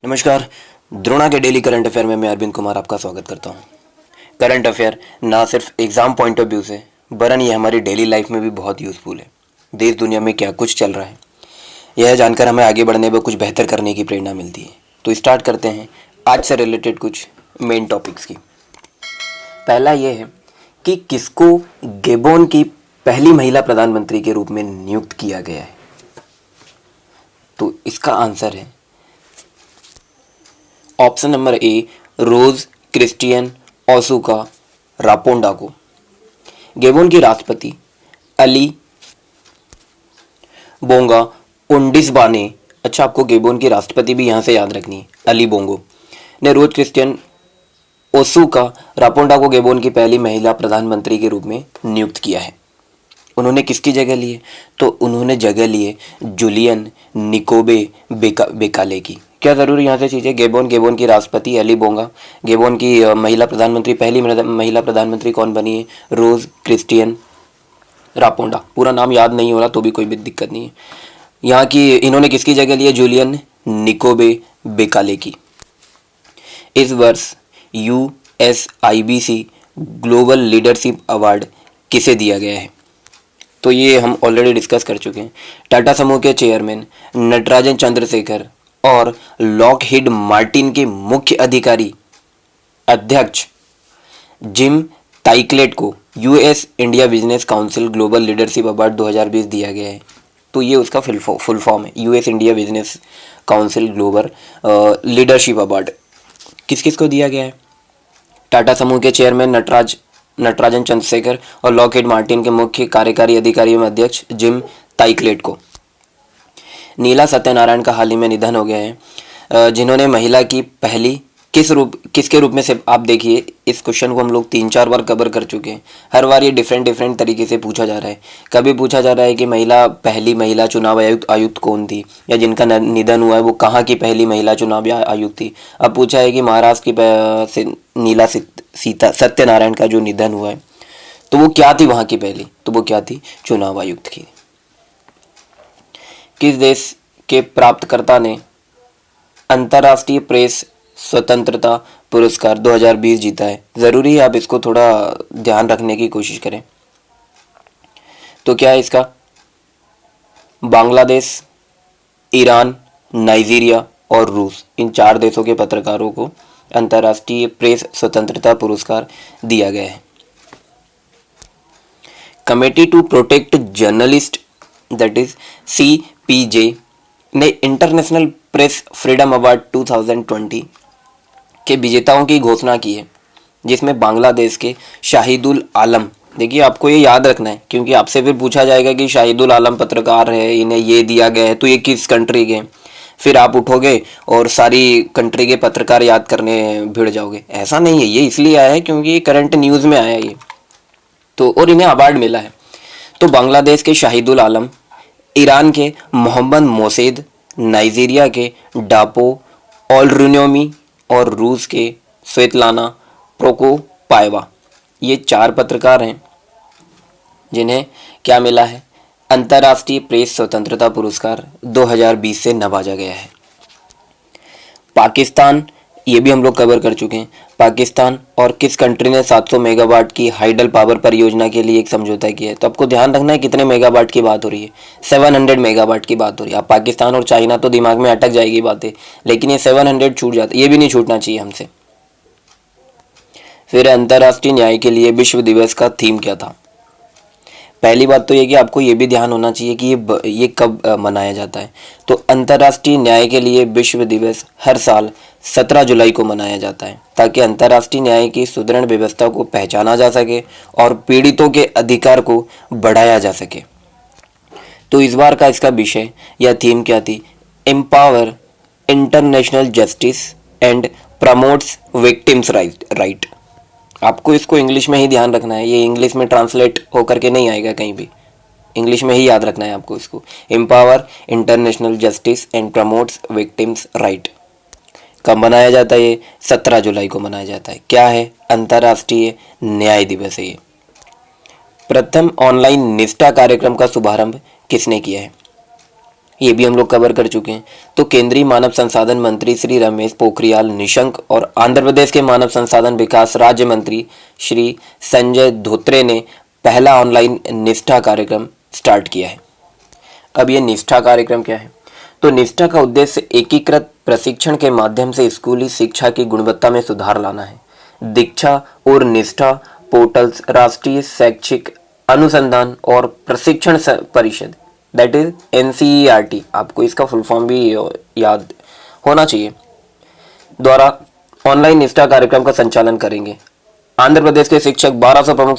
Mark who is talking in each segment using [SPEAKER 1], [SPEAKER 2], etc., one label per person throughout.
[SPEAKER 1] नमस्कार। द्रोणा के daily current affair में मैं अरविंद कुमार आपका स्वागत करता हूँ। करंट अफेयर ना सिर्फ एग्जाम पॉइंट ऑफ व्यू से वरन ये हमारी डेली लाइफ में भी बहुत यूज़फुल है। देश दुनिया में क्या कुछ चल रहा है यह जानकर हमें आगे बढ़ने व कुछ बेहतर करने की प्रेरणा मिलती है। तो स्टार्ट करते हैं आज से रिलेटेड कुछ मेन टॉपिक्स की। पहला ये है कि किसको गेबोन की पहली महिला प्रधानमंत्री के रूप में नियुक्त किया गया है। तो इसका आंसर है option number A, Rose Christiane Ossouka Raponda को। गेबोन की राष्ट्रपति अली बोंगा उंडिसबाने, अच्छा आपको गेबोन की राष्ट्रपति भी यहाँ से याद रखनी है, अली बोंगो ने रोज क्रिस्टियन ओसुका रापोंडा को गेबोन की पहली महिला प्रधानमंत्री के रूप में नियुक्त किया है। उन्होंने किसकी जगह ली है? तो उन्होंने जगह ली है जूलियन निकोबे बेकाले की। क्या ज़रूरी यहाँ से चीज़ें, गेबोन की राष्ट्रपति अली बोंगा, गेबोन की महिला प्रधानमंत्री, पहली महिला प्रधानमंत्री कौन बनी है? रोज़ क्रिस्टियन रापोंडा। पूरा नाम याद नहीं हो रहा तो भी कोई भी दिक्कत नहीं है। यहाँ की इन्होंने किसकी जगह ली है? जूलियन निकोबे बेकाले की। इस वर्ष USIBC ग्लोबल लीडरशिप अवार्ड किसे दिया गया है? तो ये हम ऑलरेडी डिस्कस कर चुके हैं। टाटा समूह के चेयरमैन नटराजन चंद्रशेखर और लॉकहीड मार्टिन के मुख्य अधिकारी अध्यक्ष जिम ताइकलेट को US India business council global leadership award 2020 दिया गया है। तो ये उसका फुल फॉर्म है, US India business council global leadership award. किस किस को दिया गया है? टाटा समूह के चेयरमैन नटराजन चंद्रशेखर और लॉकहीड मार्टिन के मुख्य कार्यकारी अधिकारी एवं अध्यक्ष जिम ताइकलेट को। नीला सत्यनारायण का हाल ही में निधन हो गया है, जिन्होंने महिला की पहली किसके रूप में से, आप देखिए इस क्वेश्चन को हम लोग 3-4 बार कवर कर चुके हैं। हर बार ये डिफरेंट तरीके से पूछा जा रहा है। कभी पूछा जा रहा है कि पहली महिला चुनाव आयुक्त कौन थी, या जिनका निधन हुआ है वो कहाँ की पहली महिला चुनाव आयुक्त थी। अब पूछा है कि महाराष्ट्र की नीला सत्यनारायण का जो निधन हुआ है तो वो क्या थी वहाँ की पहली, तो वो क्या थी? चुनाव आयुक्त की। किस देश के प्राप्तकर्ता ने अंतर्राष्ट्रीय प्रेस स्वतंत्रता पुरस्कार 2020 जीता है? ज़रूरी है आप इसको थोड़ा ध्यान रखने की कोशिश करें। तो क्या है इसका? बांग्लादेश, ईरान, नाइजीरिया और रूस, इन 4 देशों के पत्रकारों को अंतर्राष्ट्रीय प्रेस स्वतंत्रता पुरस्कार दिया गया है। Committee to protect journalist that is CPJ ने इंटरनेशनल प्रेस फ्रीडम अवार्ड 2020 के विजेताओं की घोषणा की है, जिसमें बांग्लादेश के शाहिदुल आलम, देखिए आपको ये याद रखना है क्योंकि आपसे फिर पूछा जाएगा कि शाहिदुल आलम पत्रकार है, इन्हें ये दिया गया है, तो ये किस कंट्री के? फिर आप उठोगे और सारी कंट्री के पत्रकार याद करने भिड़ जाओगे। ऐसा नहीं है, ये इसलिए आया है क्योंकि ये करंट न्यूज़ में आया है ये तो, और इन्हें अवार्ड मिला है। तो बांग्लादेश के शाहिदुल आलम, ईरान के मोहम्मद मोसेद, नाइजीरिया के डापो ऑलरुनोमी और रूस के स्वेतलाना प्रोकोपायवा, ये 4 पत्रकार हैं जिन्हें क्या मिला है? अंतर्राष्ट्रीय प्रेस स्वतंत्रता पुरस्कार 2020 से नवाजा गया है। पाकिस्तान, ये भी हम लोग कवर कर चुके हैं। पाकिस्तान और किस कंट्री ने 700 मेगावाट की हाइडल पावर परियोजना के लिए एक समझौता किया है? तो आपको ध्यान रखना है कितने मेगावाट की बात हो रही है? 700 मेगावाट की बात हो रही है। आप पाकिस्तान और चाइना तो दिमाग में अटक जाएगी बातें, लेकिन ये 700 छूट जाता है, ये भी नहीं छूटना चाहिए हमसे। फिर अंतर्राष्ट्रीय न्याय के लिए विश्व दिवस का थीम क्या था? पहली बात तो ये कि आपको ये भी ध्यान होना चाहिए कि ये कब मनाया जाता है। तो अंतर्राष्ट्रीय न्याय के लिए विश्व दिवस हर साल 17 जुलाई को मनाया जाता है, ताकि अंतर्राष्ट्रीय न्याय की सुदृढ़ व्यवस्था को पहचाना जा सके और पीड़ितों के अधिकार को बढ़ाया जा सके। तो इस बार का इसका विषय या थीम क्या थी? Empower international justice and promotes victims right. आपको इसको इंग्लिश में ही ध्यान रखना है, ये इंग्लिश में ट्रांसलेट होकर के नहीं आएगा कहीं भी, इंग्लिश में ही याद रखना है आपको इसको। Empower international justice and promotes victims right. कब मनाया जाता है ये? 17 जुलाई को मनाया जाता है। क्या है? अंतर्राष्ट्रीय न्याय दिवस है ये। प्रथम ऑनलाइन निष्ठा कार्यक्रम का शुभारंभ किसने किया है? ये भी हम लोग कवर कर चुके हैं। तो केंद्रीय मानव संसाधन मंत्री श्री रमेश पोखरियाल निशंक और आंध्र प्रदेश के मानव संसाधन विकास राज्य मंत्री श्री संजय धोत्रे ने पहला ऑनलाइन निष्ठा कार्यक्रम स्टार्ट किया है। अब ये निष्ठा कार्यक्रम क्या है? तो निष्ठा का उद्देश्य एकीकृत प्रशिक्षण के माध्यम से स्कूली शिक्षा की गुणवत्ता में सुधार लाना है। दीक्षा और निष्ठा पोर्टल्स राष्ट्रीय शैक्षिक अनुसंधान और प्रशिक्षण परिषद दैट इज NCERT, आपको इसका फुल फॉर्म भी याद होना चाहिए, द्वारा ऑनलाइन निष्ठा कार्यक्रम का संचालन करेंगे। आंध्र प्रदेश के शिक्षक 1200 प्रमुख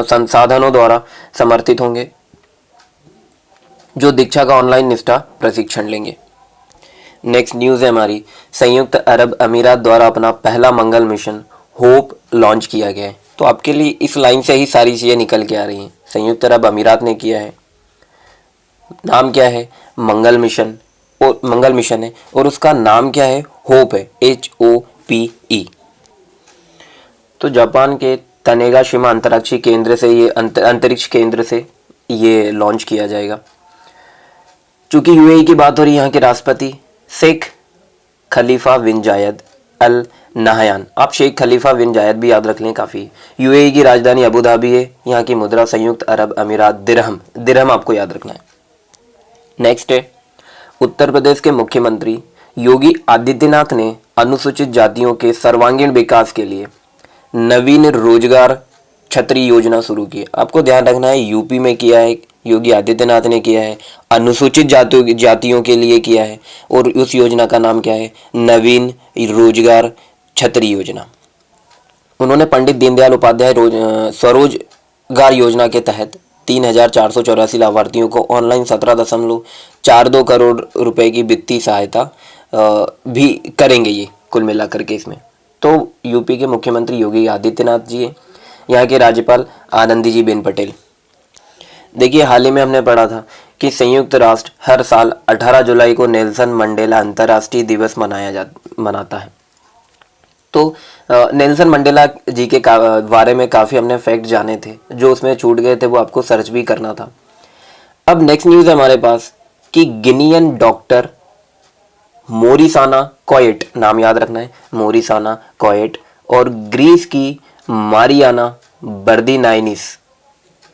[SPEAKER 1] संसाधनों द्वारा समर्थित होंगे जो दीक्षा का ऑनलाइन निष्ठा प्रशिक्षण लेंगे। नेक्स्ट न्यूज़ है हमारी, संयुक्त अरब अमीरात द्वारा अपना पहला मंगल मिशन होप लॉन्च किया गया है। तो आपके लिए इस लाइन से ही सारी चीज़ें निकल के आ रही हैं। संयुक्त अरब अमीरात ने किया है, नाम क्या है? मंगल मिशन, और मंगल मिशन है और उसका नाम क्या है? होप है, HOPE। तो जापान के तनेगाशिमा अंतरिक्ष केंद्र से ये अंतरिक्ष केंद्र से ये लॉन्च किया जाएगा। चूंकि UAE की बात हो रही है, यहाँ के राष्ट्रपति शेख खलीफा बिन जायद अल नहयान, आप शेख खलीफा बिन जायद भी याद रख लें, काफ़ी। UAE की राजधानी अबू धाबी है, यहाँ की मुद्रा संयुक्त अरब अमीरात दिरहम आपको याद रखना है। नेक्स्ट है, उत्तर प्रदेश के मुख्यमंत्री योगी आदित्यनाथ ने अनुसूचित जातियों के सर्वांगीण विकास के लिए नवीन रोजगार छतरी योजना शुरू की है। आपको ध्यान रखना है, यूपी में किया है, योगी आदित्यनाथ ने किया है, अनुसूचित जातियों के लिए किया है, और उस योजना का नाम क्या है? नवीन रोजगार छतरी योजना। उन्होंने पंडित दीनदयाल उपाध्याय स्वरोजगार योजना के तहत 3,484 लाभार्थियों को ऑनलाइन 17.42 करोड़ रुपए की वित्तीय सहायता भी करेंगे ये कुल मिलाकर के इसमें। तो यूपी के मुख्यमंत्री योगी आदित्यनाथ जी है, यहाँ के राज्यपाल आनंदीबेन पटेल। देखिए, हाल ही में हमने पढ़ा था कि संयुक्त राष्ट्र हर साल 18 जुलाई को नेल्सन मंडेला अंतर्राष्ट्रीय दिवस मनाता है। तो नेल्सन मंडेला जी के बारे में काफ़ी हमने फैक्ट जाने थे, जो उसमें छूट गए थे वो आपको सर्च भी करना था। अब नेक्स्ट न्यूज़ है हमारे पास कि गिनियन डॉक्टर मोरिसाना कोएट, नाम याद रखना है, मोरिसाना कोएट, और ग्रीस की मारियाना बर्दिनाइनिस,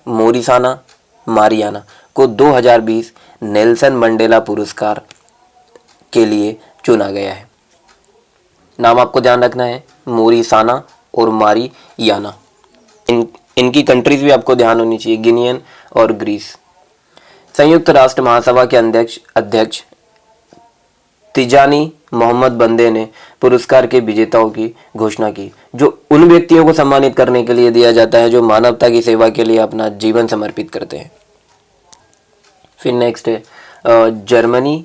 [SPEAKER 1] मोरिसाना मारियाना को 2020 नेल्सन मंडेला पुरस्कार के लिए चुना गया है। नाम आपको ध्यान रखना है, मोरिसाना और मारियाना। इनकी कंट्रीज भी आपको ध्यान होनी चाहिए, गिनियन और ग्रीस। संयुक्त राष्ट्र महासभा के अध्यक्ष तिजानी मोहम्मद बंदे ने पुरस्कार के विजेताओं की घोषणा की, जो उन व्यक्तियों को सम्मानित करने के लिए दिया जाता है जो मानवता की सेवा के लिए अपना जीवन समर्पित करते हैं। फिर नेक्स्ट है, जर्मनी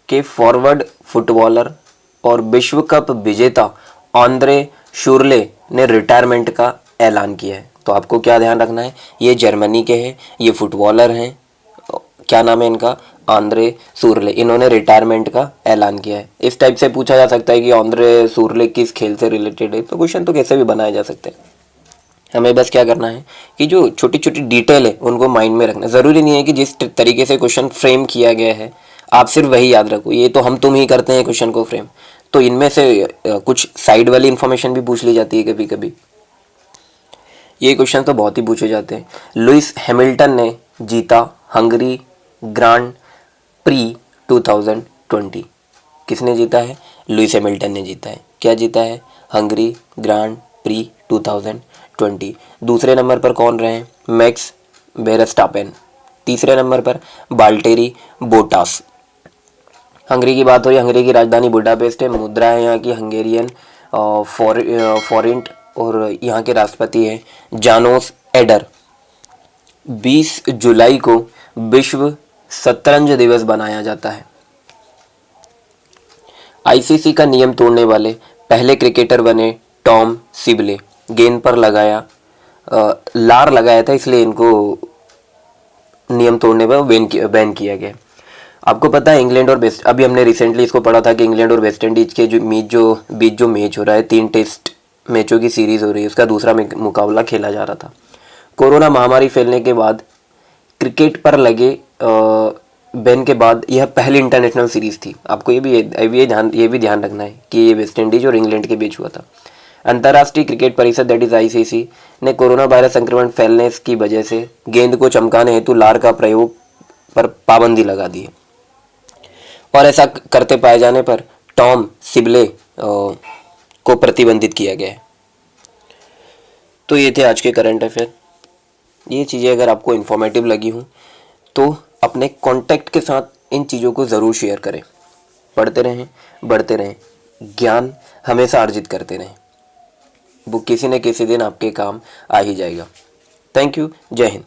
[SPEAKER 1] के फॉरवर्ड फुटबॉलर और विश्व कप विजेता आंद्रे शुरले ने रिटायरमेंट का ऐलान किया है। तो आपको क्या ध्यान रखना है, ये जर्मनी के हैं, ये फुटबॉलर हैं, क्या नाम है इनका? आंद्रे सुरले। इन्होंने रिटायरमेंट का ऐलान किया है। इस टाइप से पूछा जा सकता है कि आंद्रे सुरले किस खेल से रिलेटेड है, तो क्वेश्चन तो कैसे भी बनाए जा सकते हैं। हमें बस क्या करना है कि जो छोटी छोटी डिटेल है उनको माइंड में रखना। ज़रूरी नहीं है कि जिस तरीके से क्वेश्चन फ्रेम किया गया है आप सिर्फ वही याद रखो, ये तो हम तुम ही करते हैं क्वेश्चन को फ्रेम, तो इनमें से कुछ साइड वाली इन्फॉर्मेशन भी पूछ ली जाती है कभी कभी। ये क्वेश्चन तो बहुत ही पूछे जाते हैं। लुइस हैमिल्टन ने जीता हंगरी ग्रांड प्री 2020। किसने जीता है? लुइस हैमिल्टन ने जीता है। क्या जीता है? Hungary grand pre 2020। दूसरे नंबर पर कौन रहे? मैक्स वेरस्टापेन। तीसरे नंबर पर बाल्टेरी बोटास। हंगरी की बात हो रही है, हंगरी की राजधानी बुडापेस्ट है, मुद्रा है यहाँ की हंगेरियन फॉरेंट, और यहाँ के राष्ट्रपति हैं जानोस एडर। 20 जुलाई को विश्व शतरंज दिवस बनाया जाता है। ICC का नियम तोड़ने वाले पहले क्रिकेटर बने टॉम सिबले। गेंद पर लार लगाया था, इसलिए इनको नियम तोड़ने पर बैन किया गया। आपको पता है इंग्लैंड और वेस्ट, अभी हमने रिसेंटली इसको पढ़ा था कि इंग्लैंड और वेस्ट इंडीज के बीच जो मैच हो रहा है, 3 टेस्ट मैचों की सीरीज हो रही है, उसका दूसरा मुकाबला खेला जा रहा था। कोरोना महामारी फैलने के बाद क्रिकेट पर लगे बेन के बाद यह पहली इंटरनेशनल सीरीज़ थी। आपको ये भी ध्यान रखना है कि ये वेस्ट इंडीज और इंग्लैंड के बीच हुआ था। अंतर्राष्ट्रीय क्रिकेट परिषद दैट इज आईसीसी ने कोरोना वायरस संक्रमण फैलने की वजह से गेंद को चमकाने हेतु लार का प्रयोग पर पाबंदी लगा दी है, और ऐसा करते पाए जाने पर टॉम सिबले को प्रतिबंधित किया गया है। तो ये थे आज के करंट अफेयर। ये चीज़ें अगर आपको इन्फॉर्मेटिव लगी हों तो अपने कॉन्टैक्ट के साथ इन चीज़ों को ज़रूर शेयर करें। पढ़ते रहें, बढ़ते रहें, ज्ञान हमेशा अर्जित करते रहें, वो किसी न किसी दिन आपके काम आ ही जाएगा। Thank you. जय हिंद।